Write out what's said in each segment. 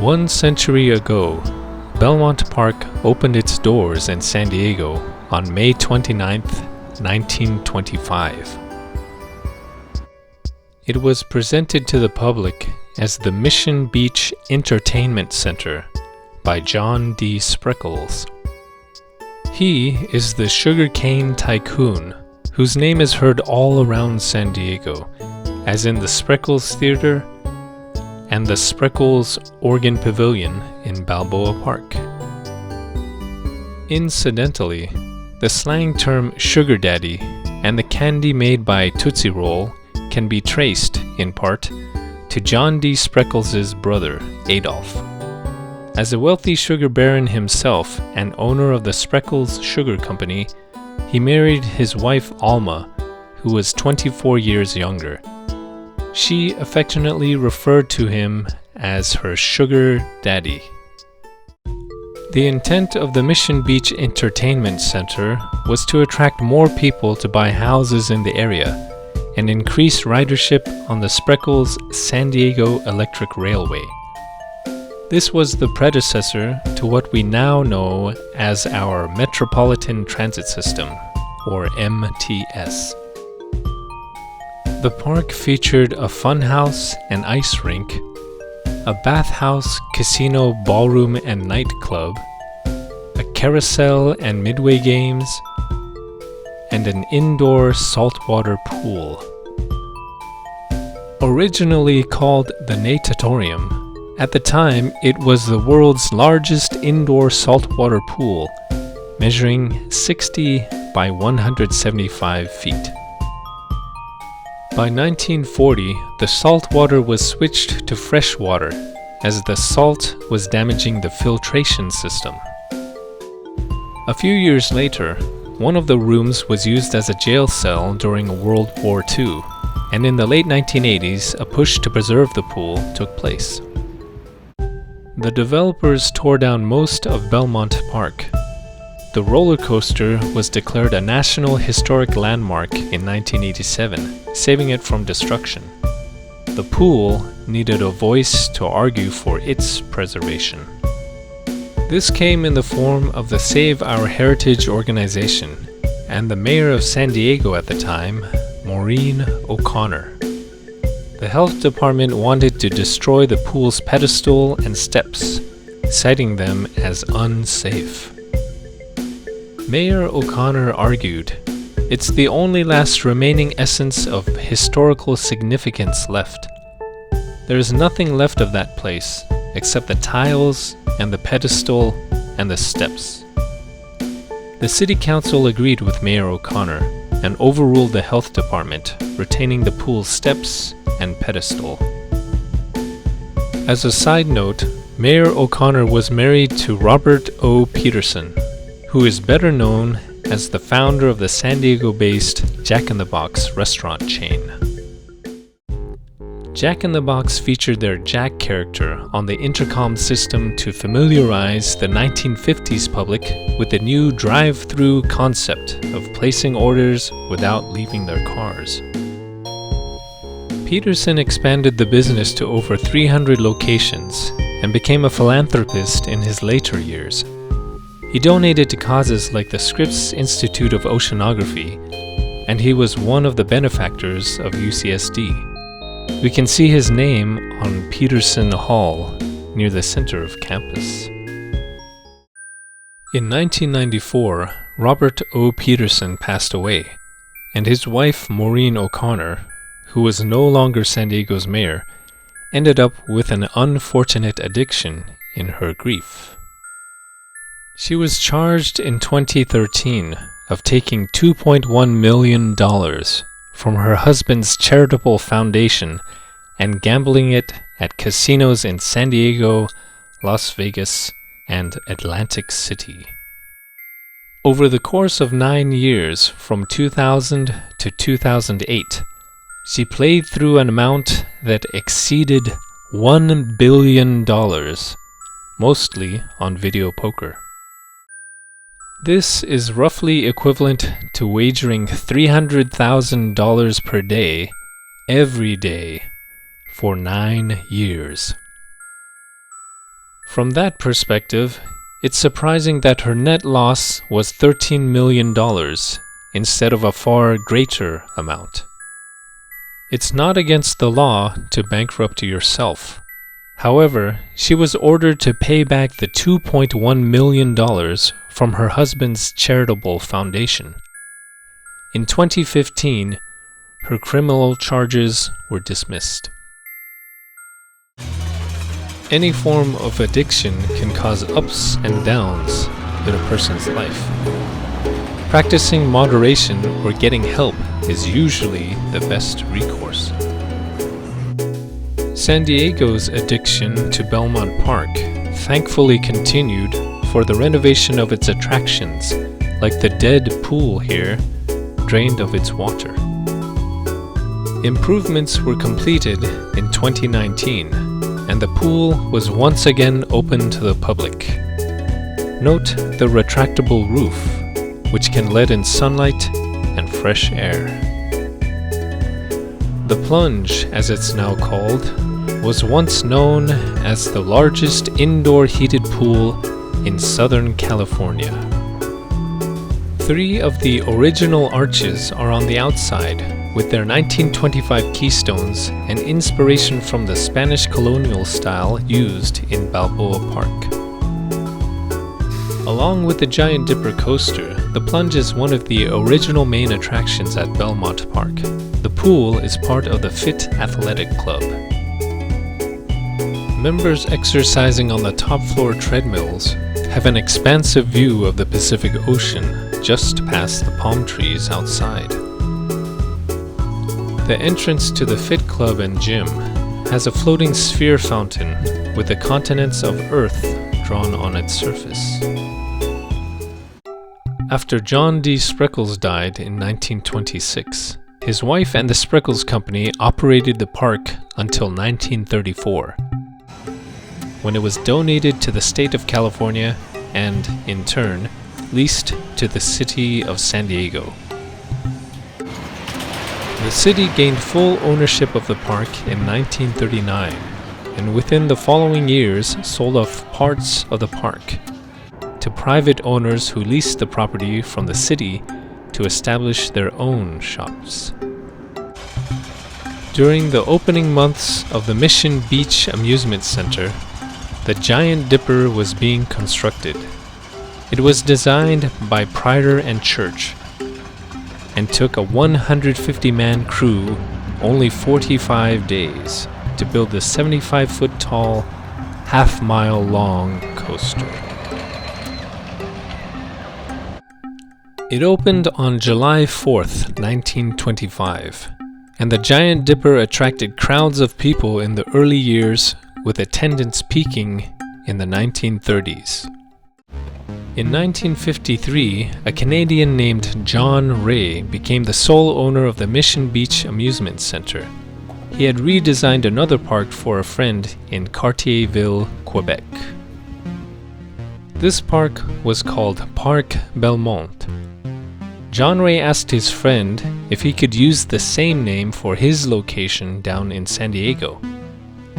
1 century ago, Belmont Park opened its doors in San Diego on May 29, 1925. It was presented to the public as the Mission Beach Entertainment Center by John D. Spreckels. He is the sugarcane tycoon whose name is heard all around San Diego, as in the Spreckels Theater and the Spreckels Organ Pavilion in Balboa Park. Incidentally, the slang term sugar daddy and the candy made by Tootsie Roll can be traced, in part, to John D. Spreckels' brother, Adolph. As a wealthy sugar baron himself and owner of the Spreckels Sugar Company, he married his wife Alma, who was 24 years younger. She affectionately referred to him as her sugar daddy. The intent of the Mission Beach Entertainment Center was to attract more people to buy houses in the area and increase ridership on the Spreckels San Diego Electric Railway. This was the predecessor to what we now know as our Metropolitan Transit System, or MTS. The park featured a funhouse and ice rink, a bathhouse, casino, ballroom and nightclub, a carousel and midway games, and an indoor saltwater pool. Originally called the Natatorium, at the time it was the world's largest indoor saltwater pool, measuring 60 by 175 feet. By 1940, the saltwater was switched to freshwater, as the salt was damaging the filtration system. A few years later, one of the rooms was used as a jail cell during World War II, and in the late 1980s, a push to preserve the pool took place. The developers tore down most of Belmont Park. The roller coaster was declared a National Historic Landmark in 1987, saving it from destruction. The pool needed a voice to argue for its preservation. This came in the form of the Save Our Heritage organization and the mayor of San Diego at the time, Maureen O'Connor. The health department wanted to destroy the pool's pedestal and steps, citing them as unsafe. Mayor O'Connor argued, "It's the only last remaining essence of historical significance left. There is nothing left of that place except the tiles and the pedestal and the steps." The city council agreed with Mayor O'Connor and overruled the health department, retaining the pool's steps and pedestal. As a side note, Mayor O'Connor was married to Robert O. Peterson, who is better known as the founder of the San Diego-based Jack in the Box restaurant chain. Jack in the Box featured their Jack character on the intercom system to familiarize the 1950s public with the new drive-through concept of placing orders without leaving their cars. Peterson expanded the business to over 300 locations and became a philanthropist in his later years. He donated to causes like the Scripps Institute of Oceanography, and he was one of the benefactors of UCSD. We can see his name on Peterson Hall, near the center of campus. In 1994, Robert O. Peterson passed away, and his wife Maureen O'Connor, who was no longer San Diego's mayor, ended up with an unfortunate addiction in her grief. She was charged in 2013 of taking $2.1 million from her husband's charitable foundation and gambling it at casinos in San Diego, Las Vegas, and Atlantic City. Over the course of 9 years, from 2000 to 2008, she played through an amount that exceeded $1 billion, mostly on video poker. This is roughly equivalent to wagering $300,000 per day, every day, for 9 years. From that perspective, it's surprising that her net loss was $13 million instead of a far greater amount. It's not against the law to bankrupt yourself. However, she was ordered to pay back the $2.1 million from her husband's charitable foundation. In 2015, her criminal charges were dismissed. Any form of addiction can cause ups and downs in a person's life. Practicing moderation or getting help is usually the best recourse. San Diego's addiction to Belmont Park thankfully continued for the renovation of its attractions, like the dead pool here, drained of its water. Improvements were completed in 2019, and the pool was once again open to the public. Note the retractable roof, which can let in sunlight and fresh air. The Plunge, as it's now called, was once known as the largest indoor heated pool in Southern California. 3 of the original arches are on the outside, with their 1925 keystones and inspiration from the Spanish colonial style used in Balboa Park. Along with the Giant Dipper coaster, the Plunge is one of the original main attractions at Belmont Park. The pool is part of the Fit Athletic Club. Members exercising on the top floor treadmills have an expansive view of the Pacific Ocean just past the palm trees outside. The entrance to the Fit Club and gym has a floating sphere fountain with the continents of Earth drawn on its surface. After John D. Spreckels died in 1926, his wife and the Spreckels Company operated the park until 1934, when it was donated to the state of California and, in turn, leased to the city of San Diego. The city gained full ownership of the park in 1939, and within the following years sold off parts of the park to private owners who leased the property from the city to establish their own shops. During the opening months of the Mission Beach Amusement Center, the Giant Dipper was being constructed. It was designed by Prider and Church and took a 150-man crew only 45 days to build the 75-foot tall, half-mile long coaster. It opened on July 4th, 1925, and the Giant Dipper attracted crowds of people in the early years, with attendance peaking in the 1930s. In 1953, a Canadian named John Ray became the sole owner of the Mission Beach Amusement Center. He had redesigned another park for a friend in Cartierville, Quebec. This park was called Parc Belmont. John Ray asked his friend if he could use the same name for his location down in San Diego.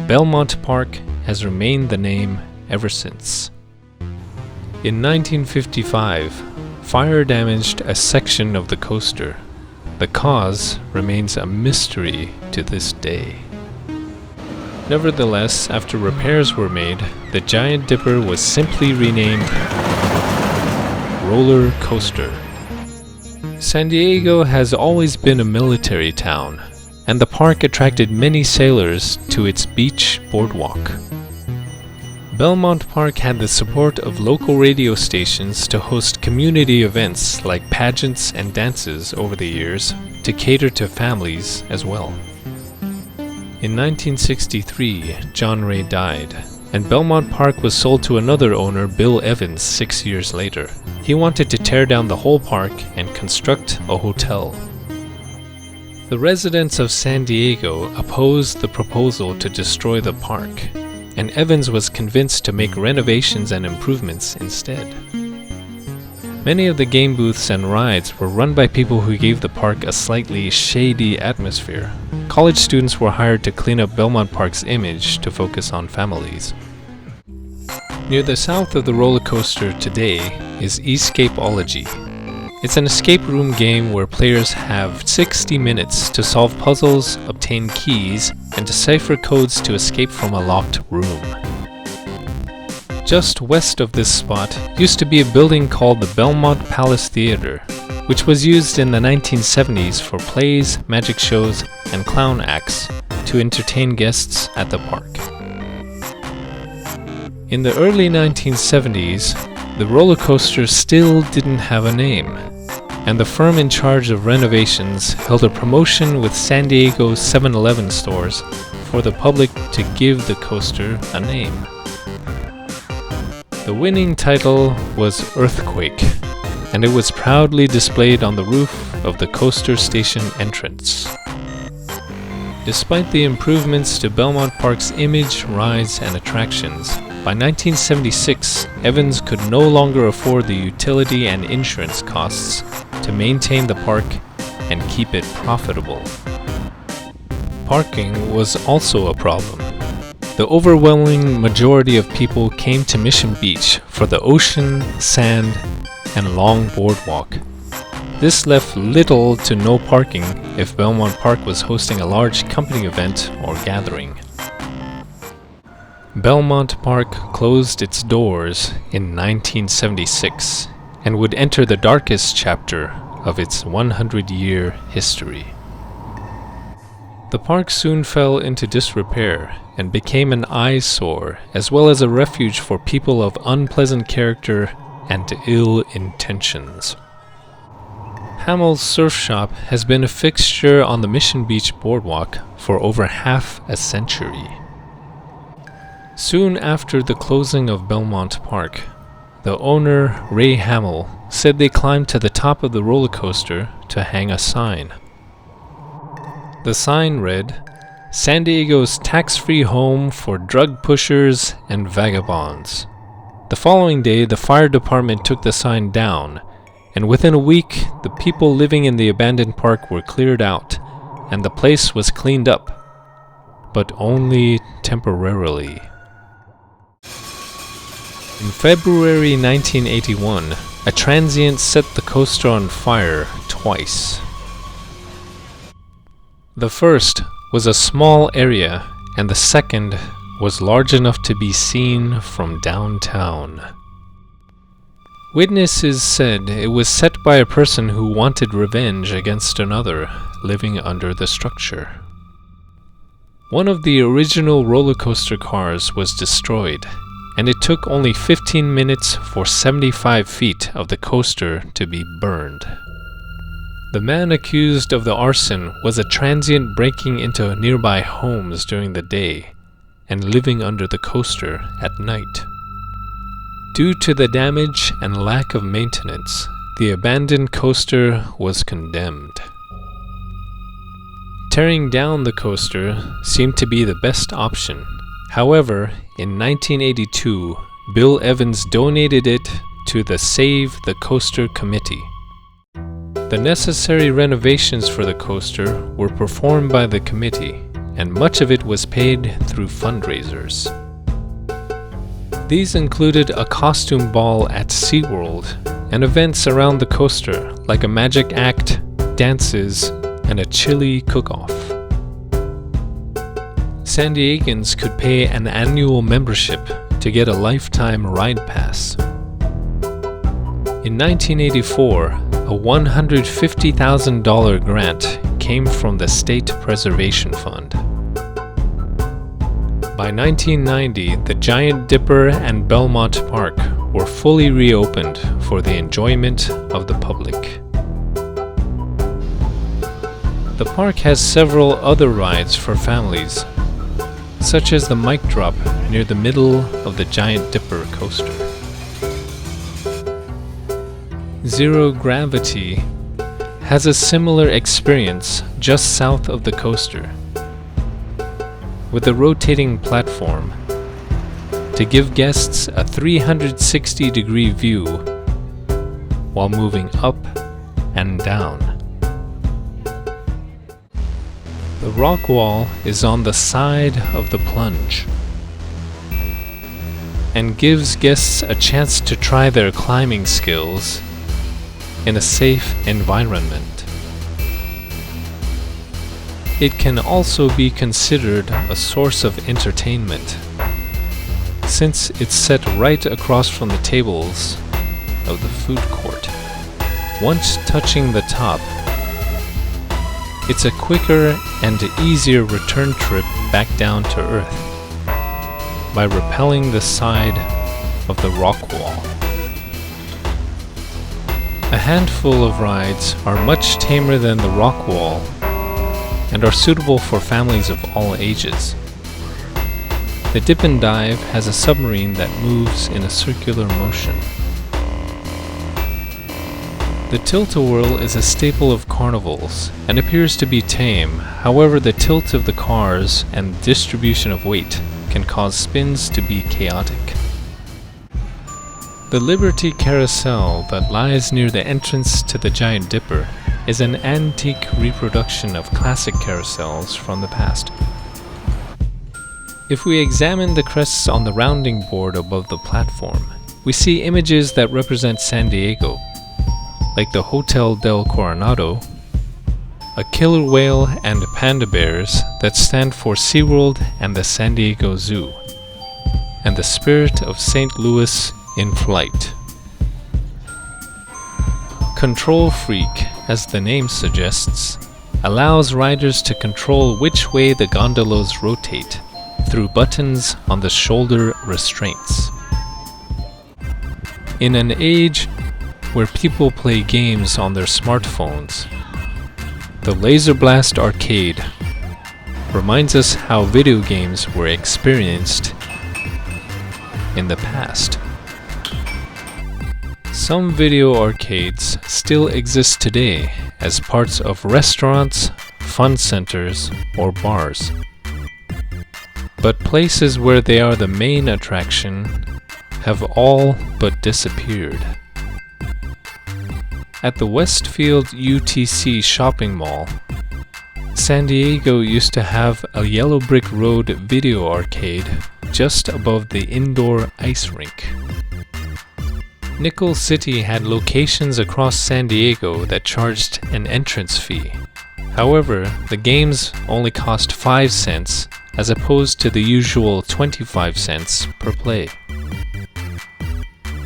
Belmont Park has remained the name ever since. In 1955, fire damaged a section of the coaster. The cause remains a mystery to this day. Nevertheless, after repairs were made, the Giant Dipper was simply renamed Roller Coaster. San Diego has always been a military town, and the park attracted many sailors to its beach boardwalk. Belmont Park had the support of local radio stations to host community events like pageants and dances over the years to cater to families as well. In 1963, John Ray died, and Belmont Park was sold to another owner, Bill Evans, 6 years later. He wanted to tear down the whole park and construct a hotel. The residents of San Diego opposed the proposal to destroy the park, and Evans was convinced to make renovations and improvements instead. Many of the game booths and rides were run by people who gave the park a slightly shady atmosphere. College students were hired to clean up Belmont Park's image to focus on families. Near the south of the roller coaster today is Escapeology. It's an escape room game where players have 60 minutes to solve puzzles, obtain keys, and decipher codes to escape from a locked room. Just west of this spot used to be a building called the Belmont Palace Theatre, which was used in the 1970s for plays, magic shows, and clown acts to entertain guests at the park. In the early 1970s, the roller coaster still didn't have a name, and the firm in charge of renovations held a promotion with San Diego's 7-Eleven stores for the public to give the coaster a name. The winning title was Earthquake, and it was proudly displayed on the roof of the coaster station entrance. Despite the improvements to Belmont Park's image, rides, and attractions, by 1976, Evans could no longer afford the utility and insurance costs to maintain the park and keep it profitable. Parking was also a problem. The overwhelming majority of people came to Mission Beach for the ocean, sand, and long boardwalk. This left little to no parking if Belmont Park was hosting a large company event or gathering. Belmont Park closed its doors in 1976 and would enter the darkest chapter of its 100-year history. The park soon fell into disrepair and became an eyesore as well as a refuge for people of unpleasant character and ill intentions. Hamel's Surf Shop has been a fixture on the Mission Beach boardwalk for over half a century. Soon after the closing of Belmont Park, the owner, Ray Hamel, said they climbed to the top of the roller coaster to hang a sign. The sign read, "San Diego's tax-free home for drug pushers and vagabonds." The following day, the fire department took the sign down, and within a week, the people living in the abandoned park were cleared out, and the place was cleaned up, but only temporarily. In February 1981, a transient set the coaster on fire twice. The first was a small area, and the second was large enough to be seen from downtown. Witnesses said it was set by a person who wanted revenge against another living under the structure. One of the original roller coaster cars was destroyed, and it took only 15 minutes for 75 feet of the coaster to be burned. The man accused of the arson was a transient breaking into nearby homes during the day and living under the coaster at night. Due to the damage and lack of maintenance, the abandoned coaster was condemned. Tearing down the coaster seemed to be the best option. However, in 1982, Bill Evans donated it to the Save the Coaster Committee. The necessary renovations for the coaster were performed by the committee, and much of it was paid through fundraisers. These included a costume ball at SeaWorld and events around the coaster like a magic act, dances, and a chili cook-off. San Diegans could pay an annual membership to get a lifetime ride pass. In 1984, a $150,000 grant came from the State Preservation Fund. By 1990, the Giant Dipper and Belmont Park were fully reopened for the enjoyment of the public. The park has several other rides for families, such as the Mic Drop near the middle of the Giant Dipper coaster. Zero Gravity has a similar experience just south of the coaster, with a rotating platform to give guests a 360-degree view while moving up and down. The rock wall is on the side of the plunge, and gives guests a chance to try their climbing skills in a safe environment. It can also be considered a source of entertainment, since it's set right across from the tables of the food court. Once touching the top, it's a quicker and easier return trip back down to earth by rappelling the side of the rock wall. A handful of rides are much tamer than the rock wall and are suitable for families of all ages. The Dip and Dive has a submarine that moves in a circular motion. The Tilt-A-Whirl is a staple of carnivals and appears to be tame. However, the tilt of the cars and distribution of weight can cause spins to be chaotic. The Liberty Carousel that lies near the entrance to the Giant Dipper is an antique reproduction of classic carousels from the past. If we examine the crests on the rounding board above the platform, we see images that represent San Diego, like the Hotel del Coronado, a killer whale and panda bears that stand for SeaWorld and the San Diego Zoo, and the spirit of St. Louis in flight. Control Freak, as the name suggests, allows riders to control which way the gondolas rotate through buttons on the shoulder restraints. In an age where people play games on their smartphones, the Laser Blast Arcade reminds us how video games were experienced in the past. Some video arcades still exist today as parts of restaurants, fun centers, or bars. But places where they are the main attraction have all but disappeared. At the Westfield UTC shopping mall, San Diego used to have a Yellow Brick Road video arcade just above the indoor ice rink. Nickel City had locations across San Diego that charged an entrance fee. However, the games only cost 5 cents as opposed to the usual 25 cents per play.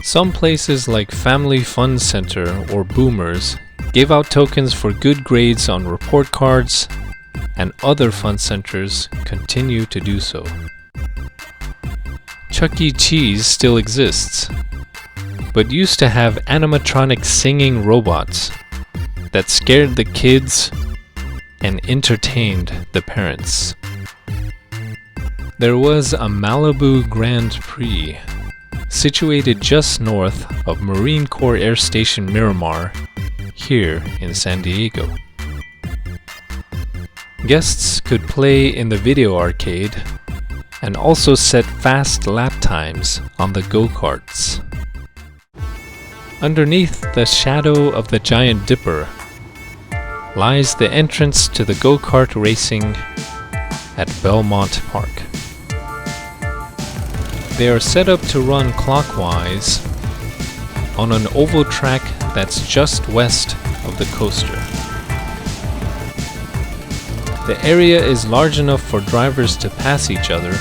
Some places like Family Fun Center or Boomers gave out tokens for good grades on report cards, and other fun centers continue to do so. Chuck E. Cheese still exists, but used to have animatronic singing robots that scared the kids and entertained the parents. There was a Malibu Grand Prix situated just north of Marine Corps Air Station Miramar, here in San Diego. Guests could play in the video arcade and also set fast lap times on the go-karts. Underneath the shadow of the Giant Dipper lies the entrance to the go-kart racing at Belmont Park. They are set up to run clockwise on an oval track that's just west of the coaster. The area is large enough for drivers to pass each other,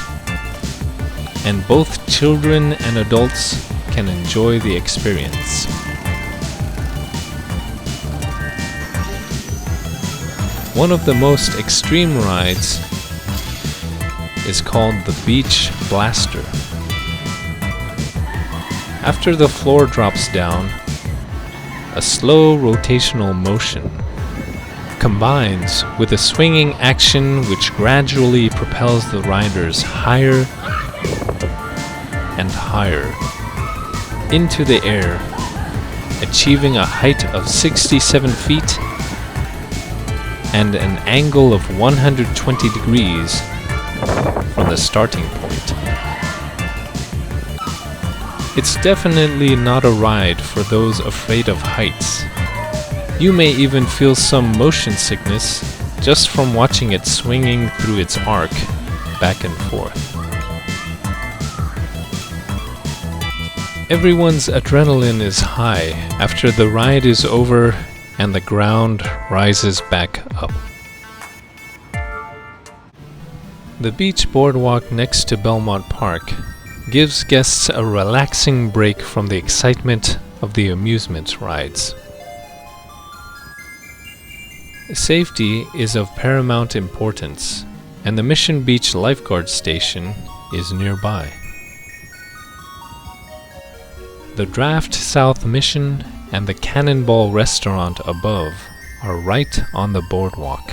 and both children and adults can enjoy the experience. One of the most extreme rides is called the Beach Blaster. After the floor drops down, a slow rotational motion combines with a swinging action which gradually propels the riders higher and higher into the air, achieving a height of 67 feet and an angle of 120 degrees from the starting point. It's definitely not a ride for those afraid of heights. You may even feel some motion sickness just from watching it swinging through its arc back and forth. Everyone's adrenaline is high after the ride is over and the ground rises back up. The beach boardwalk next to Belmont Park gives guests a relaxing break from the excitement of the amusement rides. Safety is of paramount importance, and the Mission Beach Lifeguard Station is nearby. The Draft South Mission and the Cannonball Restaurant above are right on the boardwalk.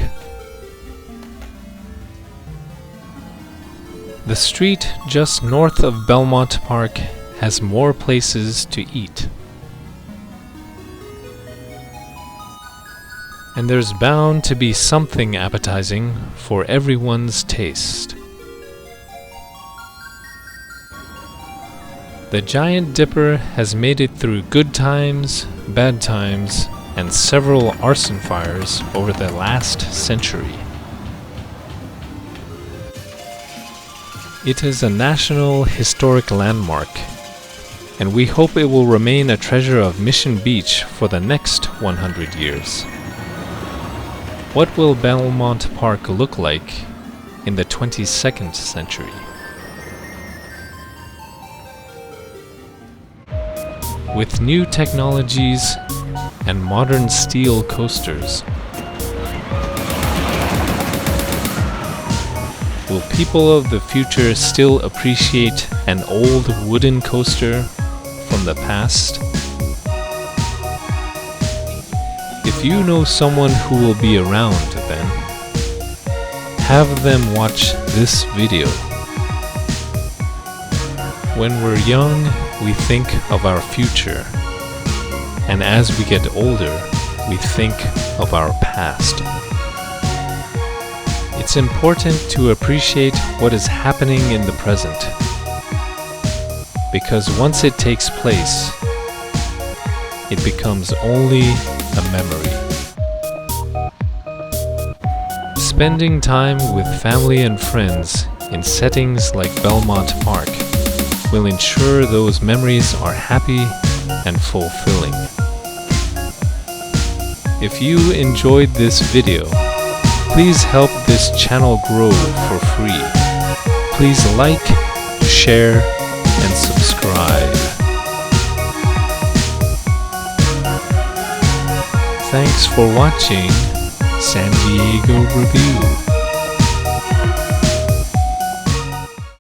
The street just north of Belmont Park has more places to eat. And there's bound to be something appetizing for everyone's taste. The Giant Dipper has made it through good times, bad times, and several arson fires over the last century. It is a National Historic Landmark, and we hope it will remain a treasure of Mission Beach for the next 100 years. What will Belmont Park look like in the 22nd century? With new technologies and modern steel coasters, will people of the future still appreciate an old wooden coaster from the past? If you know someone who will be around then, have them watch this video. When we're young, we think of our future, and as we get older, we think of our past. It's important to appreciate what is happening in the present, because once it takes place, it becomes only a memory. Spending time with family and friends in settings like Belmont Park will ensure those memories are happy and fulfilling. If you enjoyed this video, please help this channel grow for free. Please like, share, and subscribe. Thanks for watching San Diego Review.